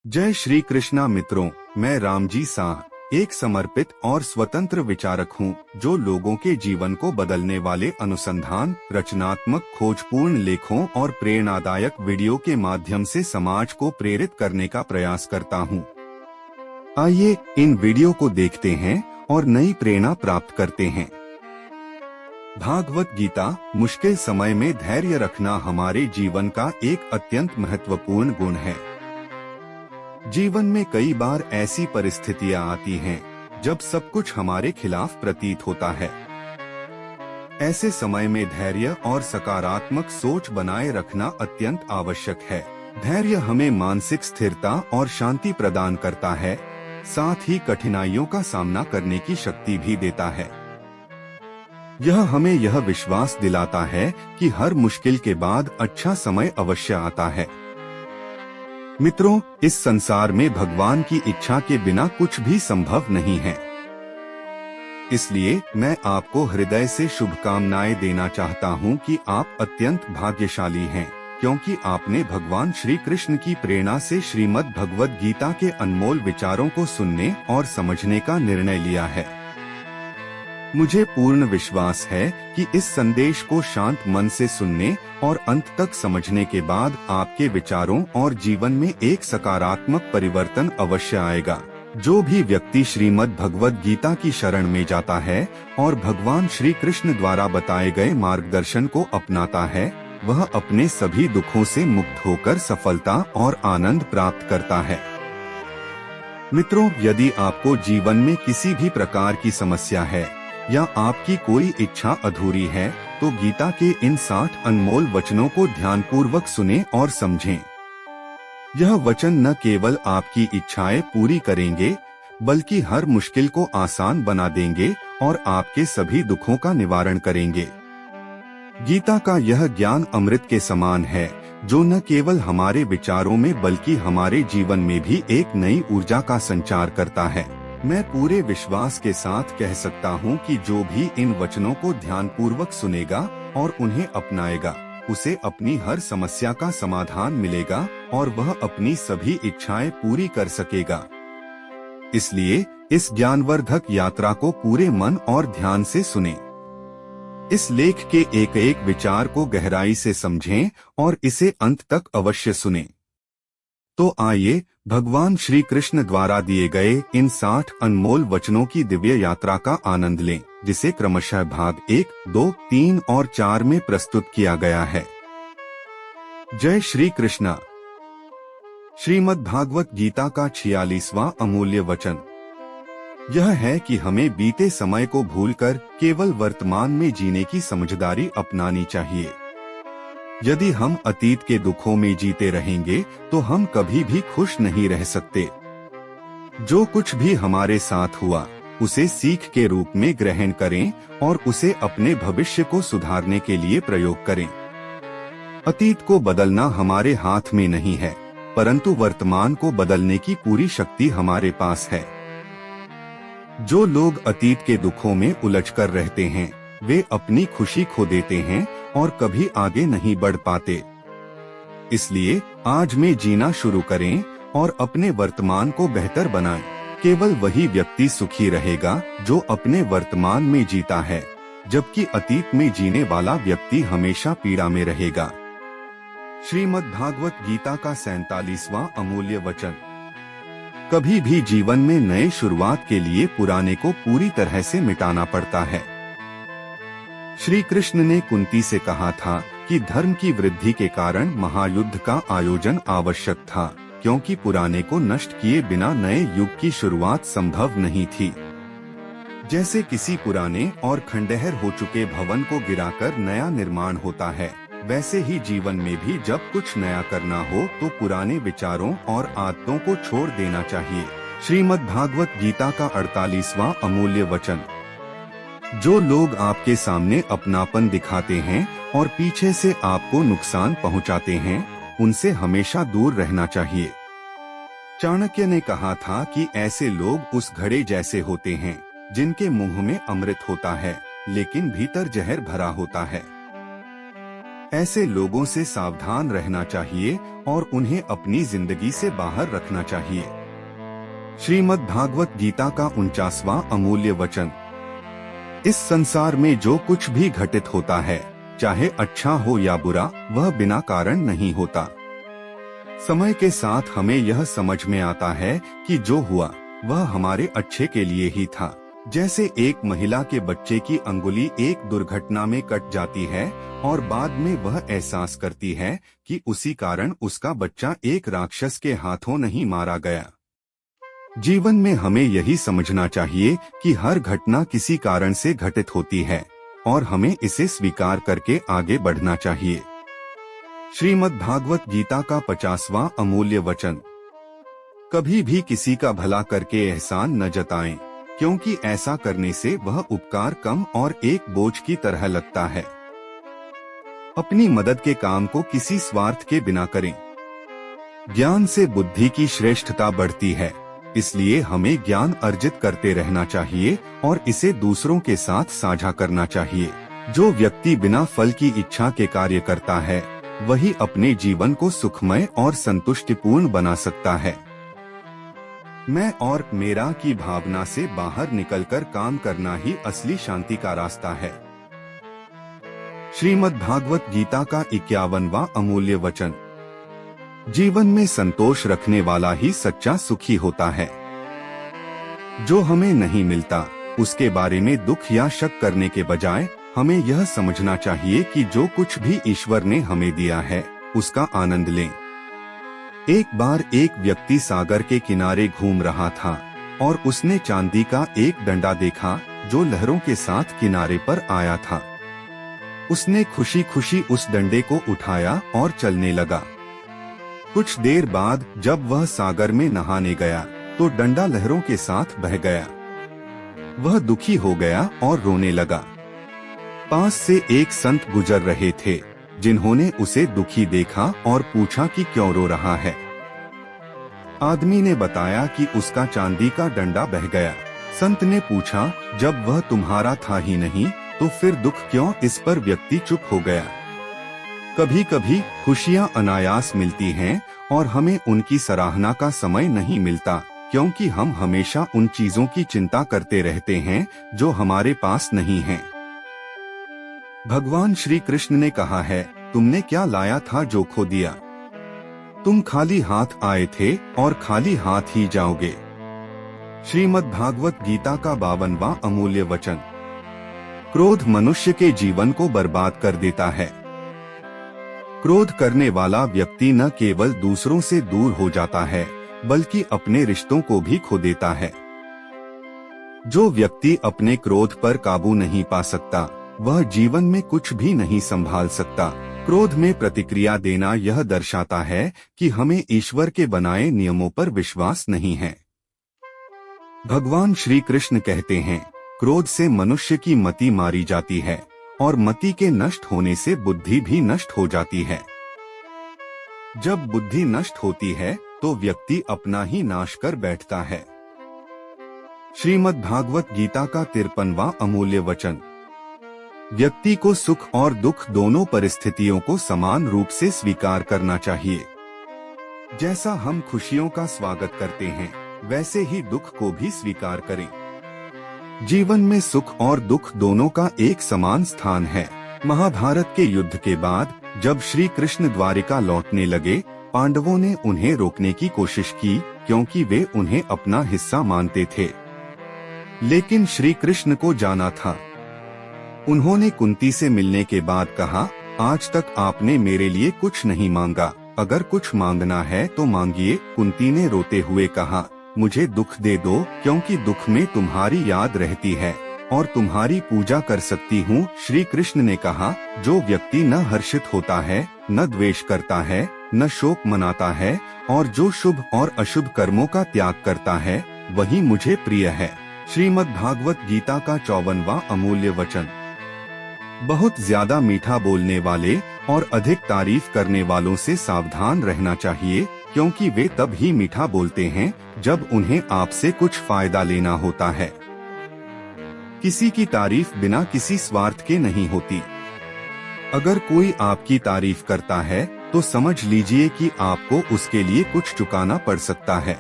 जय श्री कृष्णा मित्रों, मैं रामजी साह एक समर्पित और स्वतंत्र विचारक हूँ जो लोगों के जीवन को बदलने वाले अनुसंधान, रचनात्मक, खोजपूर्ण लेखों और प्रेरणादायक वीडियो के माध्यम से समाज को प्रेरित करने का प्रयास करता हूँ। आइए इन वीडियो को देखते हैं और नई प्रेरणा प्राप्त करते हैं। भागवत गीता, मुश्किल समय में धैर्य रखना हमारे जीवन का एक अत्यंत महत्वपूर्ण गुण है। जीवन में कई बार ऐसी परिस्थितियां आती हैं जब सब कुछ हमारे खिलाफ प्रतीत होता है। ऐसे समय में धैर्य और सकारात्मक सोच बनाए रखना अत्यंत आवश्यक है। धैर्य हमें मानसिक स्थिरता और शांति प्रदान करता है, साथ ही कठिनाइयों का सामना करने की शक्ति भी देता है। यह हमें यह विश्वास दिलाता है कि हर मुश्किल के बाद अच्छा समय अवश्य आता है। मित्रों, इस संसार में भगवान की इच्छा के बिना कुछ भी संभव नहीं है। इसलिए मैं आपको हृदय से शुभकामनाएं देना चाहता हूं कि आप अत्यंत भाग्यशाली हैं, क्योंकि आपने भगवान श्री कृष्ण की प्रेरणा से श्रीमद् भगवद गीता के अनमोल विचारों को सुनने और समझने का निर्णय लिया है। मुझे पूर्ण विश्वास है कि इस संदेश को शांत मन से सुनने और अंत तक समझने के बाद आपके विचारों और जीवन में एक सकारात्मक परिवर्तन अवश्य आएगा। जो भी व्यक्ति श्रीमद् भगवद गीता की शरण में जाता है और भगवान श्री कृष्ण द्वारा बताए गए मार्गदर्शन को अपनाता है, वह अपने सभी दुखों से मुक्त होकर सफलता और आनंद प्राप्त करता है। मित्रों, यदि आपको जीवन में किसी भी प्रकार की समस्या है या आपकी कोई इच्छा अधूरी है, तो गीता के इन 60 अनमोल वचनों को ध्यानपूर्वक सुनें और समझें। यह वचन न केवल आपकी इच्छाएं पूरी करेंगे, बल्कि हर मुश्किल को आसान बना देंगे और आपके सभी दुखों का निवारण करेंगे। गीता का यह ज्ञान अमृत के समान है, जो न केवल हमारे विचारों में बल्कि हमारे जीवन में भी एक नई ऊर्जा का संचार करता है। मैं पूरे विश्वास के साथ कह सकता हूं कि जो भी इन वचनों को ध्यानपूर्वक सुनेगा और उन्हें अपनाएगा, उसे अपनी हर समस्या का समाधान मिलेगा और वह अपनी सभी इच्छाएं पूरी कर सकेगा। इसलिए इस ज्ञानवर्धक यात्रा को पूरे मन और ध्यान से सुनें। इस लेख के एक एक विचार को गहराई से समझें और इसे अंत तक अवश्य सुनें। तो आइए भगवान श्री कृष्ण द्वारा दिए गए इन 60 अनमोल वचनों की दिव्य यात्रा का आनंद लें, जिसे क्रमशः भाग 1, 2, 3 और 4 में प्रस्तुत किया गया है। जय श्री कृष्णा। श्रीमद् भागवत गीता का 46वां अमूल्य वचन यह है कि हमें बीते समय को भूलकर केवल वर्तमान में जीने की समझदारी अपनानी चाहिए। यदि हम अतीत के दुखों में जीते रहेंगे तो हम कभी भी खुश नहीं रह सकते। जो कुछ भी हमारे साथ हुआ, उसे सीख के रूप में ग्रहण करें और उसे अपने भविष्य को सुधारने के लिए प्रयोग करें। अतीत को बदलना हमारे हाथ में नहीं है, परंतु वर्तमान को बदलने की पूरी शक्ति हमारे पास है। जो लोग अतीत के दुखों में उलझकर रहते हैं, वे अपनी खुशी खो देते हैं और कभी आगे नहीं बढ़ पाते। इसलिए आज में जीना शुरू करें और अपने वर्तमान को बेहतर बनाएं। केवल वही व्यक्ति सुखी रहेगा जो अपने वर्तमान में जीता है, जबकि अतीत में जीने वाला व्यक्ति हमेशा पीड़ा में रहेगा। श्रीमद् भागवत गीता का 47वां अमूल्य वचन कभी भी जीवन में नए शुरुआत के लिए पुराने को पूरी तरह से मिटाना पड़ता है। श्री कृष्ण ने कुंती से कहा था कि धर्म की वृद्धि के कारण महायुद्ध का आयोजन आवश्यक था, क्योंकि पुराने को नष्ट किए बिना नए युग की शुरुआत संभव नहीं थी। जैसे किसी पुराने और खंडहर हो चुके भवन को गिराकर नया निर्माण होता है, वैसे ही जीवन में भी जब कुछ नया करना हो तो पुराने विचारों और आदतों को छोड़ देना चाहिए। श्रीमद् भागवत गीता का 48वां अमूल्य वचन जो लोग आपके सामने अपनापन दिखाते हैं और पीछे से आपको नुकसान पहुंचाते हैं, उनसे हमेशा दूर रहना चाहिए। चाणक्य ने कहा था कि ऐसे लोग उस घड़े जैसे होते हैं जिनके मुंह में अमृत होता है, लेकिन भीतर जहर भरा होता है। ऐसे लोगों से सावधान रहना चाहिए और उन्हें अपनी जिंदगी से बाहर रखना चाहिए। श्रीमद् भागवत गीता का 49वां अमूल्य वचन। इस संसार में जो कुछ भी घटित होता है, चाहे अच्छा हो या बुरा, वह बिना कारण नहीं होता। समय के साथ हमें यह समझ में आता है कि जो हुआ वह हमारे अच्छे के लिए ही था। जैसे एक महिला के बच्चे की अंगुली एक दुर्घटना में कट जाती है और बाद में वह एहसास करती है कि उसी कारण उसका बच्चा एक राक्षस के हाथों नहीं मारा गया। जीवन में हमें यही समझना चाहिए कि हर घटना किसी कारण से घटित होती है और हमें इसे स्वीकार करके आगे बढ़ना चाहिए। श्रीमद् भागवत गीता का 50वां अमूल्य वचन। कभी भी किसी का भला करके एहसान न जताएं, क्योंकि ऐसा करने से वह उपकार कम और एक बोझ की तरह लगता है। अपनी मदद के काम को किसी स्वार्थ के बिना करें। ज्ञान से बुद्धि की श्रेष्ठता बढ़ती है, इसलिए हमें ज्ञान अर्जित करते रहना चाहिए और इसे दूसरों के साथ साझा करना चाहिए। जो व्यक्ति बिना फल की इच्छा के कार्य करता है, वही अपने जीवन को सुखमय और संतुष्टिपूर्ण बना सकता है। मैं और मेरा की भावना से बाहर निकलकर काम करना ही असली शांति का रास्ता है। श्रीमद् भागवत गीता का 51वां अमूल्य वचन। जीवन में संतोष रखने वाला ही सच्चा सुखी होता है। जो हमें नहीं मिलता, उसके बारे में दुख या शक करने के बजाय हमें यह समझना चाहिए कि जो कुछ भी ईश्वर ने हमें दिया है, उसका आनंद लें। एक बार एक व्यक्ति सागर के किनारे घूम रहा था और उसने चांदी का एक डंडा देखा जो लहरों के साथ किनारे पर आया था। उसने खुशी खुशी उस डंडे को उठाया और चलने लगा। कुछ देर बाद जब वह सागर में नहाने गया तो डंडा लहरों के साथ बह गया। वह दुखी हो गया और रोने लगा। पास से एक संत गुजर रहे थे, जिन्होंने उसे दुखी देखा और पूछा कि क्यों रो रहा है। आदमी ने बताया कि उसका चांदी का डंडा बह गया। संत ने पूछा, जब वह तुम्हारा था ही नहीं तो फिर दुख क्यों? इस पर व्यक्ति चुप हो गया। कभी कभी खुशियां अनायास मिलती हैं और हमें उनकी सराहना का समय नहीं मिलता, क्योंकि हम हमेशा उन चीजों की चिंता करते रहते हैं जो हमारे पास नहीं हैं। भगवान श्री कृष्ण ने कहा है, तुमने क्या लाया था जो खो दिया? तुम खाली हाथ आए थे और खाली हाथ ही जाओगे। श्रीमद् भागवत गीता का 52वां अमूल्य वचन। क्रोध मनुष्य के जीवन को बर्बाद कर देता है। क्रोध करने वाला व्यक्ति न केवल दूसरों से दूर हो जाता है, बल्कि अपने रिश्तों को भी खो देता है। जो व्यक्ति अपने क्रोध पर काबू नहीं पा सकता, वह जीवन में कुछ भी नहीं संभाल सकता। क्रोध में प्रतिक्रिया देना यह दर्शाता है कि हमें ईश्वर के बनाए नियमों पर विश्वास नहीं है। भगवान श्री कृष्ण कहते हैं, क्रोध से मनुष्य की मति मारी जाती है और मति के नष्ट होने से बुद्धि भी नष्ट हो जाती है। जब बुद्धि नष्ट होती है तो व्यक्ति अपना ही नाश कर बैठता है। श्रीमद् भागवत गीता का 53वां अमूल्य वचन। व्यक्ति को सुख और दुख दोनों परिस्थितियों को समान रूप से स्वीकार करना चाहिए। जैसा हम खुशियों का स्वागत करते हैं, वैसे ही दुख को भी स्वीकार करें। जीवन में सुख और दुख दोनों का एक समान स्थान है। महाभारत के युद्ध के बाद जब श्री कृष्ण द्वारिका लौटने लगे, पांडवों ने उन्हें रोकने की कोशिश की, क्योंकि वे उन्हें अपना हिस्सा मानते थे। लेकिन श्री कृष्ण को जाना था। उन्होंने कुंती से मिलने के बाद कहा, आज तक आपने मेरे लिए कुछ नहीं मांगा, अगर कुछ मांगना है तो मांगिए। कुंती ने रोते हुए कहा, मुझे दुख दे दो, क्योंकि दुख में तुम्हारी याद रहती है और तुम्हारी पूजा कर सकती हूँ। श्री कृष्ण ने कहा, जो व्यक्ति न हर्षित होता है, न द्वेष करता है, न शोक मनाता है और जो शुभ और अशुभ कर्मों का त्याग करता है, वही मुझे प्रिय है। श्रीमद् भागवत गीता का 54वां अमूल्य वचन। बहुत ज्यादा मीठा बोलने वाले और अधिक तारीफ करने वालों से सावधान रहना चाहिए, क्योंकि वे तब ही मीठा बोलते हैं जब उन्हें आपसे कुछ फायदा लेना होता है। किसी की तारीफ बिना किसी स्वार्थ के नहीं होती। अगर कोई आपकी तारीफ करता है तो समझ लीजिए कि आपको उसके लिए कुछ चुकाना पड़ सकता है।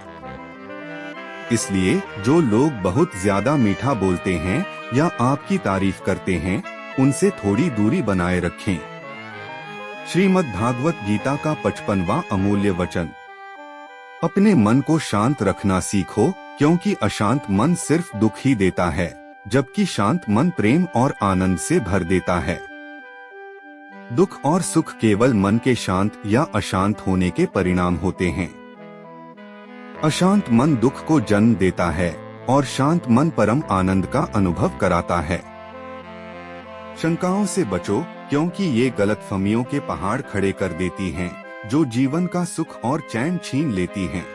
इसलिए जो लोग बहुत ज्यादा मीठा बोलते हैं या आपकी तारीफ करते हैं, उनसे थोड़ी दूरी बनाए रखें। श्रीमद् भागवत गीता का 55वां अमूल्य वचन। अपने मन को शांत रखना सीखो, क्योंकि अशांत मन सिर्फ दुख ही देता है, जबकि शांत मन प्रेम और आनंद से भर देता है। दुख और सुख केवल मन के शांत या अशांत होने के परिणाम होते हैं। अशांत मन दुख को जन्म देता है और शांत मन परम आनंद का अनुभव कराता है। शंकाओं से बचो, क्योंकि ये गलतफहमियों के पहाड़ खड़े कर देती हैं, जो जीवन का सुख और चैन छीन लेती हैं।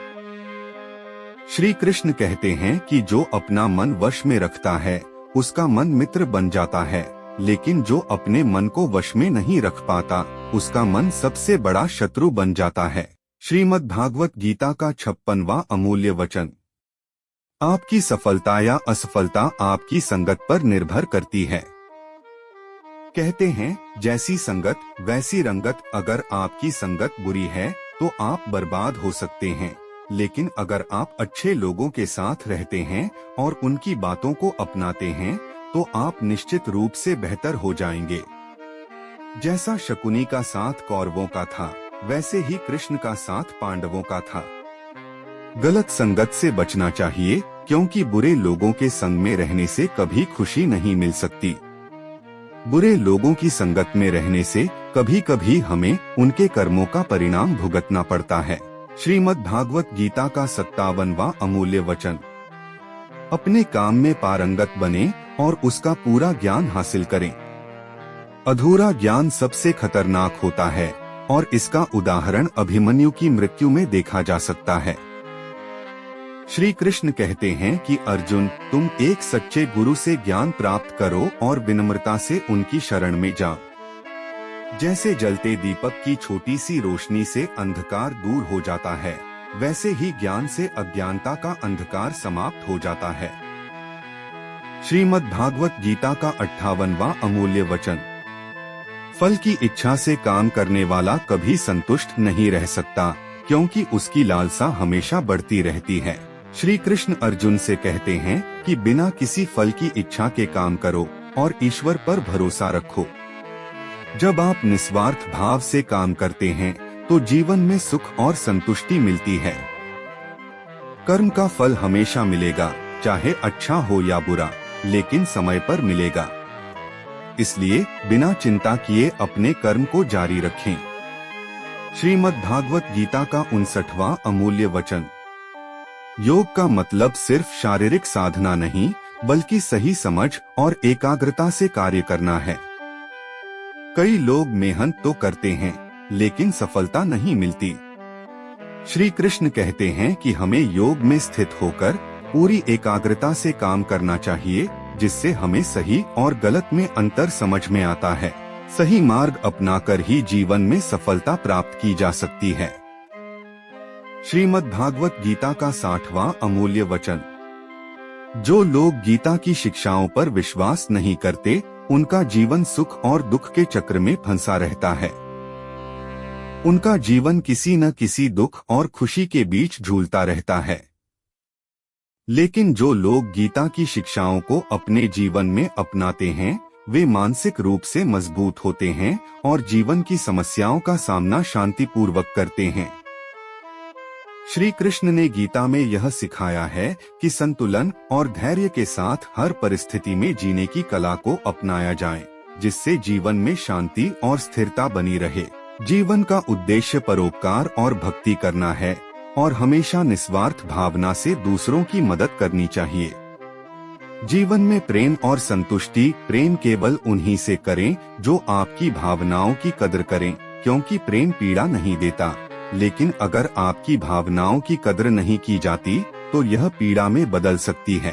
श्री कृष्ण कहते हैं कि जो अपना मन वश में रखता है उसका मन मित्र बन जाता है, लेकिन जो अपने मन को वश में नहीं रख पाता उसका मन सबसे बड़ा शत्रु बन जाता है। श्रीमद् भागवत गीता का 56वां अमूल्य वचन। आपकी सफलता या असफलता आपकी संगत पर निर्भर करती है। कहते हैं जैसी संगत वैसी रंगत। अगर आपकी संगत बुरी है तो आप बर्बाद हो सकते हैं, लेकिन अगर आप अच्छे लोगों के साथ रहते हैं और उनकी बातों को अपनाते हैं तो आप निश्चित रूप से बेहतर हो जाएंगे। जैसा शकुनी का साथ कौरवों का था, वैसे ही कृष्ण का साथ पांडवों का था। गलत संगत से बचना चाहिए, क्योंकि बुरे लोगों के संग में रहने से कभी खुशी नहीं मिल सकती। बुरे लोगों की संगत में रहने से कभी कभी हमें उनके कर्मों का परिणाम भुगतना पड़ता है। श्रीमद् भागवत गीता का 57वां अमूल्य वचन। अपने काम में पारंगत बने और उसका पूरा ज्ञान हासिल करें। अधूरा ज्ञान सबसे खतरनाक होता है और इसका उदाहरण अभिमन्यु की मृत्यु में देखा जा सकता है। श्री कृष्ण कहते हैं कि अर्जुन, तुम एक सच्चे गुरु से ज्ञान प्राप्त करो और विनम्रता से उनकी शरण में जाओ। जैसे जलते दीपक की छोटी सी रोशनी से अंधकार दूर हो जाता है, वैसे ही ज्ञान से अज्ञानता का अंधकार समाप्त हो जाता है। श्रीमद् भागवत गीता का 58वां अमूल्य वचन। फल की इच्छा से काम करने वाला कभी संतुष्ट नहीं रह सकता, क्योंकि उसकी लालसा हमेशा बढ़ती रहती है। श्री कृष्ण अर्जुन से कहते हैं कि बिना किसी फल की इच्छा के काम करो और ईश्वर पर भरोसा रखो। जब आप निस्वार्थ भाव से काम करते हैं तो जीवन में सुख और संतुष्टि मिलती है। कर्म का फल हमेशा मिलेगा, चाहे अच्छा हो या बुरा, लेकिन समय पर मिलेगा। इसलिए बिना चिंता किए अपने कर्म को जारी रखें। श्रीमद् भागवत गीता का 59वां अमूल्य वचन। योग का मतलब सिर्फ शारीरिक साधना नहीं, बल्कि सही समझ और एकाग्रता से कार्य करना है। कई लोग मेहनत तो करते हैं, लेकिन सफलता नहीं मिलती। श्री कृष्ण कहते हैं कि हमें योग में स्थित होकर पूरी एकाग्रता से काम करना चाहिए, जिससे हमें सही और गलत में अंतर समझ में आता है। सही मार्ग अपनाकर ही जीवन में सफलता प्राप्त की जा सकती है। श्रीमद् भागवत गीता का 60वां अमूल्य वचन। जो लोग गीता की शिक्षाओं पर विश्वास नहीं करते, उनका जीवन सुख और दुख के चक्र में फंसा रहता है। उनका जीवन किसी न किसी दुख और खुशी के बीच झूलता रहता है। लेकिन जो लोग गीता की शिक्षाओं को अपने जीवन में अपनाते हैं, वे मानसिक रूप से मजबूत होते हैं और जीवन की समस्याओं का सामना शांतिपूर्वक करते हैं। श्री कृष्ण ने गीता में यह सिखाया है कि संतुलन और धैर्य के साथ हर परिस्थिति में जीने की कला को अपनाया जाए, जिससे जीवन में शांति और स्थिरता बनी रहे। जीवन का उद्देश्य परोपकार और भक्ति करना है और हमेशा निस्वार्थ भावना से दूसरों की मदद करनी चाहिए। जीवन में प्रेम और संतुष्टि। प्रेम केवल उन्हीं से करें जो आपकी भावनाओं की कदर करें, क्योंकि प्रेम पीड़ा नहीं देता। लेकिन अगर आपकी भावनाओं की कदर नहीं की जाती तो यह पीड़ा में बदल सकती है।